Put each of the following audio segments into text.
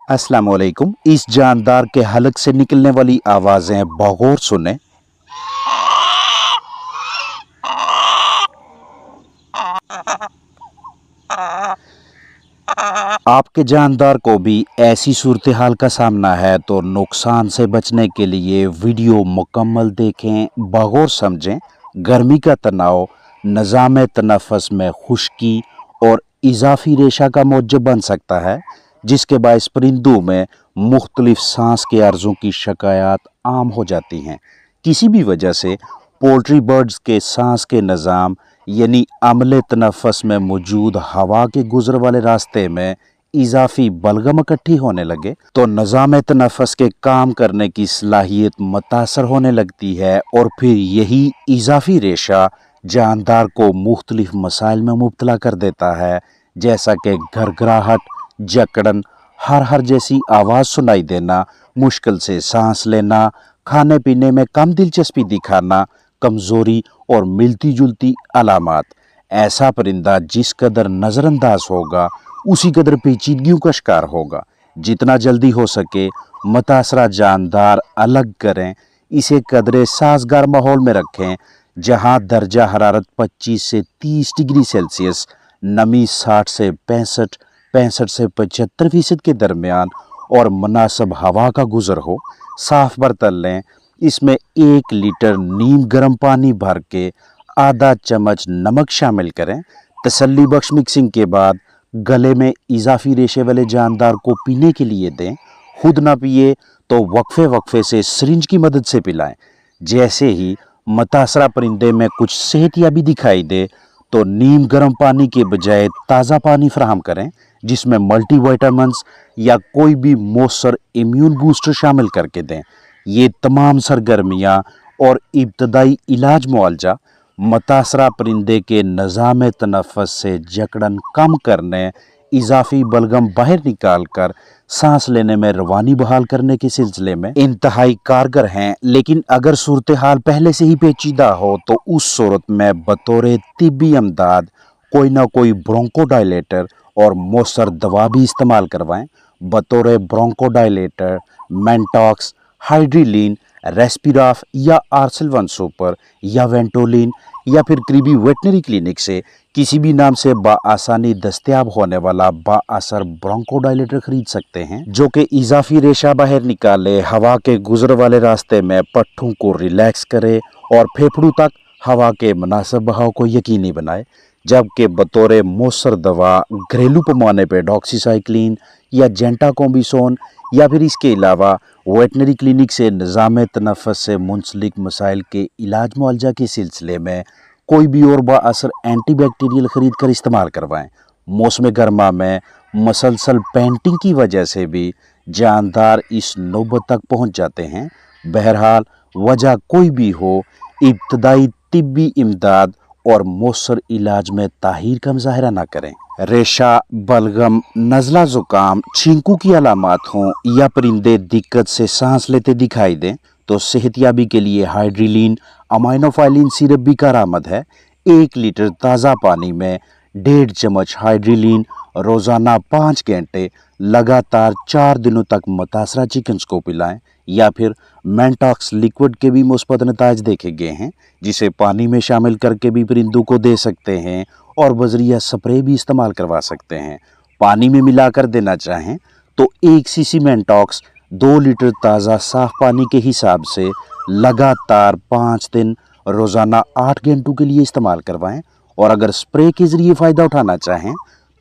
अस्सलाम वालेकुम। इस जानदार के हलक से निकलने वाली आवाज़ें बगौर सुने। आपके जानदार को भी ऐसी सूरत हाल का सामना है तो नुकसान से बचने के लिए वीडियो मुकम्मल देखें, बगौर समझें। गर्मी का तनाव निज़ाम तनफ़ुस में खुश्की और इजाफी रेशा का मौजब बन सकता है, जिसके बायस परिंदों में मुख्तलिफ सांस के अर्ज़ों की शिकायत आम हो जाती हैं। किसी भी वजह से पोल्ट्री बर्ड्स के सांस के निज़ाम यानी अमले तनफ़ुस में मौजूद हवा के गुजर वाले रास्ते में इजाफी बलगम इकट्ठी होने लगे तो निज़ाम तनफ़ुस के काम करने की सलाहियत मुतासर होने लगती है और फिर यही इजाफी रेशा जानदार को मुख्तलिफ मसाइल में मुब्तला कर देता है, जैसा कि घरघराहट, जकड़न, हर जैसी आवाज़ सुनाई देना, मुश्किल से सांस लेना, खाने पीने में कम दिलचस्पी दिखाना, कमज़ोरी और मिलती जुलती अलामात। ऐसा परिंदा जिस कदर नज़रअंदाज होगा उसी कदर पेचीदगियों का शिकार होगा। जितना जल्दी हो सके मुतासरा जानदार अलग करें, इसे कदरे साजगार माहौल में रखें जहां दर्जा हरारत 25 से 30 डिग्री सेल्सियस, नमी 60 से 65, 65 से 75% के दरमियान और मुनासिब हवा का गुजर हो। साफ बर्तन लें, इसमें 1 लीटर नीम गर्म पानी भर के आधा चम्मच नमक शामिल करें। तसल्ली बख्श मिक्सिंग के बाद गले में इजाफी रेशे वाले जानदार को पीने के लिए दें। खुद ना पिए तो वक्फे वक्फे से सिरिंज की मदद से पिलाएं। जैसे ही मुतासरा परिंदे में कुछ सेहतियाबी दिखाई दे तो नीम गर्म पानी के बजाय ताज़ा पानी फराहम करें, जिसमें मल्टीविटामिन्स या कोई भी मौसर इम्यून बूस्टर शामिल करके दें। ये तमाम सरगर्मियाँ और इब्तदाई इलाज मुआवजा मुतासरा परिंदे के निज़ाम तनफ़ुस से जकड़न कम करने, इजाफी बलगम बाहर निकाल कर सांस लेने में रवानी बहाल करने के सिलसिले में इंतहाई कारगर हैं। लेकिन अगर सूरत हाल पहले से ही पेचीदा हो तो उस सूरत में बतौर तिब्बी अमदाद कोई ना कोई ब्रोंकोडायलेटर और मौसर दवा भी इस्तेमाल करवाएं। बतौर ब्रोंकोडायलेटर मेंटॉक्स, हाइड्रीलिन, रेस्पिराफ या आर्सेलवन सुपर या वेंटोलिन या फिर करीबी वेटनरी क्लिनिक से किसी भी नाम से बाआसानी दस्तयाब होने वाला बाअसर ब्रोंकोडायलेटर खरीद सकते हैं, जो कि इजाफी रेशा बाहर निकाले, हवा के गुजर वाले रास्ते में पट्टों को रिलैक्स करे और फेफड़ों तक हवा के मुनासिब बहाव को यकीनी बनाए। जबकि बतौर मौसर दवा घरेलू पैमाने पर डॉक्सीसाइक्लिन या जेंटाकोम्बिसोन या फिर इसके अलावा वेटनरी क्लिनिक से निज़ाम तनफ़ुस से मुंसलिक मसाइल के इलाज मुआवजा के सिलसिले में कोई भी और बाअसर एंटीबैक्टीरियल ख़रीद कर इस्तेमाल करवाएं। मौसम गर्मा में मसलसल पेंटिंग की वजह से भी जानदार इस नौबत तक पहुंच जाते हैं। बहरहाल वजह कोई भी हो, इब्तदाई तिब्बी इमदाद और मौसर इलाज में ताहीर का मुज़ाहरा ना करें। रेशा, बलगम, नज़ला ज़ुकाम, छींकू की अलामात हों या परिंदे दिक्कत से सांस लेते दिखाई दें तो सेहतियाबी के लिए हाइड्रीलिन अमाइनोफाइलिन सिरप भी कारआमद है। 1 लीटर ताज़ा पानी में 1.5 चम्मच हाइड्रीलिन रोज़ाना 5 घंटे लगातार 4 दिनों तक मुतासरा चिकन्स को पिलाएं। या फिर मेंटॉक्स लिक्विड के भी मुस्बत नताइज देखे गए हैं, जिसे पानी में शामिल करके भी परिंदों को दे सकते हैं और बजरिया स्प्रे भी इस्तेमाल करवा सकते हैं। पानी में मिलाकर देना चाहें तो 1 सीसी मेंटॉक्स 2 लीटर ताज़ा साफ पानी के हिसाब से लगातार 5 दिन रोज़ाना 8 घंटों के लिए इस्तेमाल करवाएं। और अगर स्प्रे के ज़रिए फ़ायदा उठाना चाहें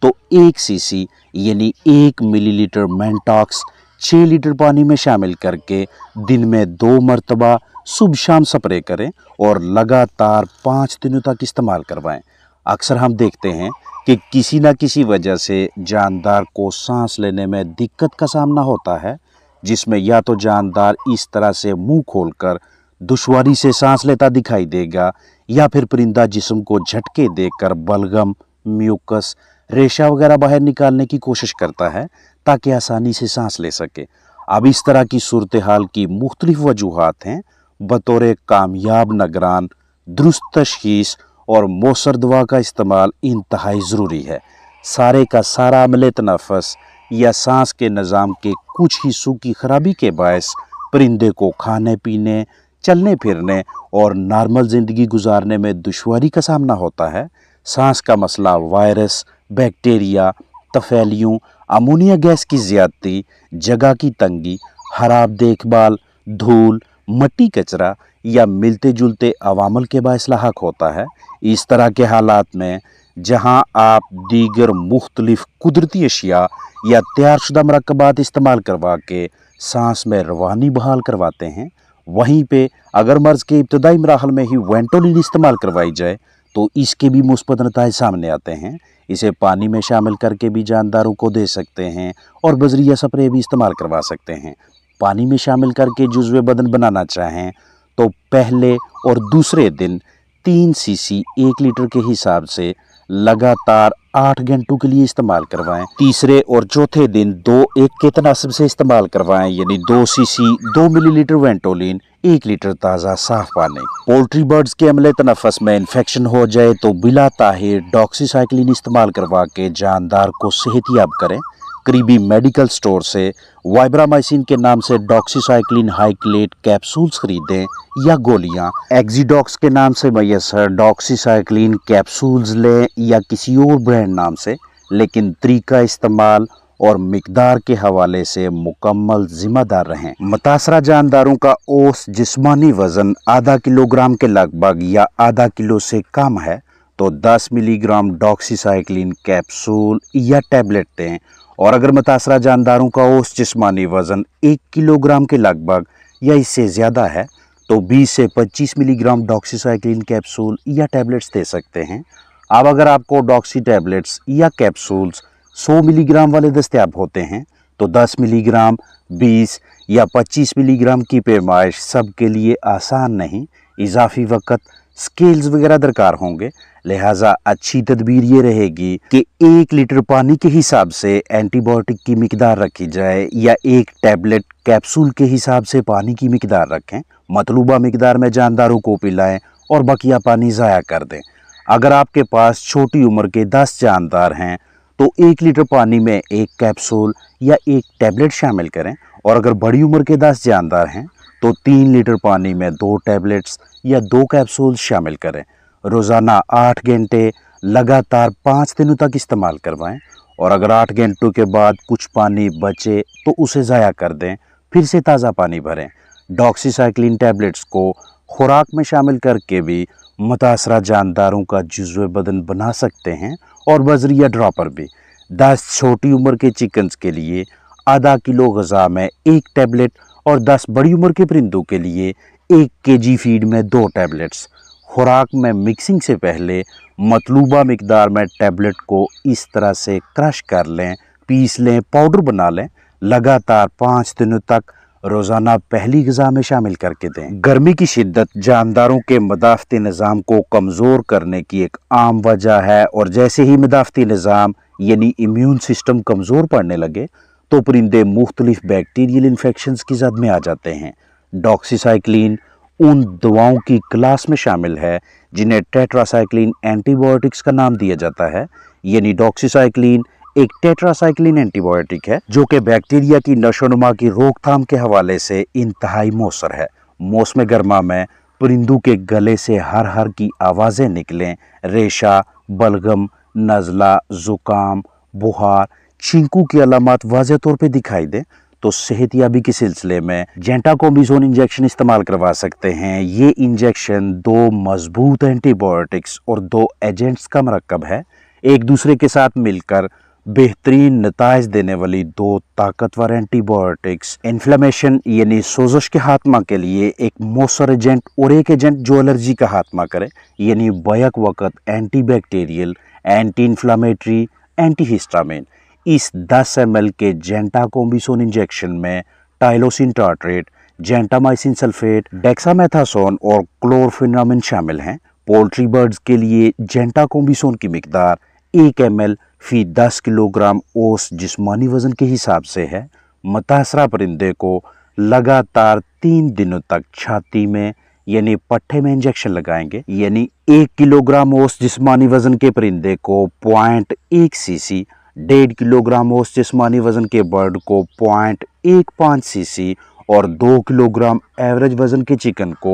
तो 1 सीसी यानी 1 मिलीलीटर मेंटॉक्स 6 लीटर पानी में शामिल करके दिन में 2 मरतबा सुबह शाम स्प्रे करें और लगातार 5 दिनों तक इस्तेमाल करवाएं। अक्सर हम देखते हैं कि किसी न किसी वजह से जानदार को सांस लेने में दिक्कत का सामना होता है, जिसमें या तो जानदार इस तरह से मुंह खोलकर दुश्वारी से सांस लेता दिखाई देगा या फिर परिंदा जिस्म को झटके देकर बलगम, म्यूकस, रेशा वगैरह बाहर निकालने की कोशिश करता है ताकि आसानी से सांस ले सके। अब इस तरह की सूरत हाल की मुख्तलिफ वजूहात हैं। बतौर कामयाब निगरान दुरुस्त तशखीस और मौसर दवा का इस्तेमाल इंतहाई ज़रूरी है। सारे का सारा अमले तनफ़ुस या सांस के निज़ाम के कुछ हिस्सों की खराबी के बायस परिंदे को खाने पीने, चलने फिरने और नॉर्मल ज़िंदगी गुजारने में दुश्वारी का सामना होता है। सांस का मसला वायरस, बैक्टीरिया, तफैलियों, अमोनिया गैस की ज़्यादती, जगह की तंगी, खराब देखभाल, धूल, मट्टी कचरा या मिलते जुलते अवामल के बायस लाहक होता है। इस तरह के हालात में जहां आप दीगर मुख्तलिफ कुदरती अशिया या तैयारशुदा मरकबात इस्तेमाल करवा के सांस में रवानी बहाल करवाते हैं, वहीं पे अगर मर्ज के इब्तदाई मराहल में ही वेंटोलिन इस्तेमाल करवाई जाए तो इसके भी मुस्बत नताइज सामने आते हैं। इसे पानी में शामिल करके भी जानदारों को दे सकते हैं और बजरिया स्प्रे भी इस्तेमाल करवा सकते हैं। पानी में शामिल करके जुज़्वे बदन बनाना चाहें तो पहले और दूसरे दिन 3 सीसी 1 लीटर के हिसाब से लगातार 8 घंटों के लिए इस्तेमाल करवाएं। तीसरे और चौथे दिन 2-1 के तनासब से इस्तेमाल करवाएं, यानी 2 सीसी 2 मिलीलीटर वेंटोलिन 1 लीटर ताज़ा साफ पानी। पोल्ट्री बर्ड्स के अमले तनफ़स में इन्फेक्शन हो जाए तो बिला ताहिर डॉक्सीसाइक्लिन इस्तेमाल करवा के जानदार को सेहतियाब करें। करीबी मेडिकल स्टोर से वाइब्रामाइसिन के नाम से डॉक्सीसाइक्लिन हाइक्लेट कैप्सूल्स खरीदें या गोलियां एक्सीडॉक्स के नाम से मैसर डॉक्सीसाइक्लिन कैप्सूल्स लें या किसी और ब्रांड नाम से, लेकिन तरीका इस्तेमाल और मिकदार के हवाले से मुकम्मल जिम्मेदार रहें। मुतासरा जानदारों का औसत जिस्मानी वजन आधा किलोग्राम के लगभग या आधा किलो से कम है तो 10 मिलीग्राम डॉक्सीसाइक्लिन कैप्सूल या टैबलेट दें, और अगर मुतासरा जानदारों का औसत जिस्मानी वजन 1 किलोग्राम के लगभग या इससे ज़्यादा है तो 20 से 25 मिलीग्राम डॉक्सीसाइक्लिन कैप्सूल या टैबलेट्स दे सकते हैं। अब अगर आपको डॉक्सी टैबलेट्स या कैप्सूल्स 100 मिलीग्राम वाले दस्तयाब होते हैं तो 10 मिलीग्राम, 20 या 25 मिलीग्राम की पैमाइश सबके लिए आसान नहीं, इजाफी वक़्त स्केल्स वगैरह दरकार होंगे। लिहाजा अच्छी तदबीर ये रहेगी कि 1 लीटर पानी के हिसाब से एंटीबायोटिक की मिकदार रखी जाए या 1 टैबलेट कैप्सूल के हिसाब से पानी की मिकदार रखें। मतलूबा मिकदार में जानदारों को पिलाएं और बकिया पानी ज़ाया कर दें। अगर आपके पास छोटी उम्र के 10 जानदार हैं तो 1 लीटर पानी में 1 कैप्सूल या 1 टैबलेट शामिल करें, और अगर बड़ी उम्र के 10 जानदार हैं तो 3 लीटर पानी में 2 टैबलेट्स या 2 कैप्सूल शामिल करें। रोज़ाना 8 घंटे लगातार 5 दिनों तक इस्तेमाल करवाएं, और अगर 8 घंटों के बाद कुछ पानी बचे तो उसे ज़ाया कर दें, फिर से ताज़ा पानी भरें। डॉक्सीसाइक्लिन टैबलेट्स को खुराक में शामिल करके भी मुतासरा जानदारों का जुज़्वे बदन बना सकते हैं, और बजरिया ड्रॉपर भी। 10 छोटी उम्र के चिकन्स के लिए आधा किलो ग़िज़ा में 1 टैबलेट और 10 बड़ी उम्र के परिंदों के लिए 1 केजी फीड में 2 टैबलेट्स। खुराक में मिक्सिंग से पहले मतलूबा मिकदार में टैबलेट को इस तरह से क्रश कर लें, पीस लें, पाउडर बना लें। लगातार 5 दिनों तक रोज़ाना पहली ग़िज़ा में शामिल करके दें। गर्मी की शिद्दत जानदारों के मदाफ़ती निज़ाम को कमज़ोर करने की एक आम वजह है, और जैसे ही मदाफ़ती निज़ाम यानी इम्यून सिस्टम कमज़ोर पड़ने लगे तो परिंदे मुख्तलिफ बैक्टीरियल इन्फेक्शंस की ज़द में आ जाते हैं। डॉक्सीसाइक्लिन उन दवाओं की क्लास में शामिल है जिन्हें टेट्रासाइक्लिन एंटीबायोटिक्स का नाम दिया जाता है, यानी डॉक्सीसाइक्लिन एक टेट्रासाइक्लिन एंटीबायोटिक है जो कि बैक्टीरिया की नशोनुमा की रोकथाम के हवाले से इंतहाई मौसर है। मौसम गर्मा में परिंदों के गले से हर हर की आवाज़ें निकलें, रेशा, बलगम, नज़ला, ज़ुकाम, बुखार, छींकू की अलामत वाज़ेह तौर पे दिखाई दें तो सेहतियाबी के सिलसिले में जेंटाकोबिजोन इंजेक्शन इस्तेमाल करवा सकते हैं। ये इंजेक्शन 2 मजबूत एंटीबायोटिक्स और 2 एजेंट्स का मरकब है। एक दूसरे के साथ मिलकर बेहतरीन नताइज देने वाली 2 ताकतवर एंटीबायोटिक्स इन्फ्लेमेशन यानी सोजश के खात्मा के लिए एक मौसर एजेंट और एक एजेंट जो एलर्जी का खात्मा करे, यानी बैक वक़्त anti bacterial, anti inflammatory, anti histamine. इस 10 ml के जेंटाकोबिजोन इंजेक्शन में tylosin tartrate, gentamicin sulphate, dexamethasone और क्लोरफेनामिन शामिल हैं। पोल्ट्री बर्ड्स के लिए जेंटाकोबिजोन की मिकदार 1 ml फी 10 किलोग्राम औसत जिस्मानी वज़न के हिसाब से है। मुतासरा परिंदे को लगातार 3 दिनों तक छाती में यानी पट्टे में इंजेक्शन लगाएंगे, यानी 1 किलोग्राम औसत जिस्मानी वज़न के परिंदे को 0.1 सीसी 1.5 किलोग्राम औसत जिस्मानी वजन के बर्ड को 0.15 सीसी और 2 किलोग्राम एवरेज वजन के चिकन को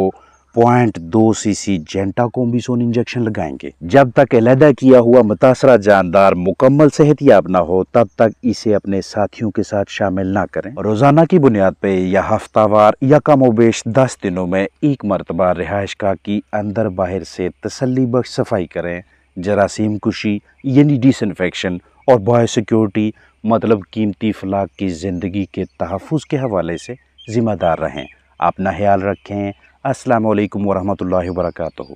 0.2 सीसी जेंटाकोम्बिसोन इंजेक्शन लगाएंगे। जब तक अलहदा किया हुआ मुतासरा जानदार मुकम्मल सेहतयाब न हो तब तक इसे अपने साथियों के साथ शामिल ना करें। रोजाना की बुनियाद पे या हफ्तावार या कमोबेश 10 दिनों में एक मरतबा रिहाइशगाह की अंदर बाहर से तसल्ली बख्श सफाई करें। जरासीम कुशी यानी डिसइंफेक्शन और बायोसिक्योरिटी मतलब कीमती फलाक की ज़िंदगी के तहफ़्फ़ुज़ के हवाले से ज़िम्मेदार रहें। अपना ख्याल रखें। अस्सलामु अलैकुम वरहमतुल्लाहि वबरकातुहू।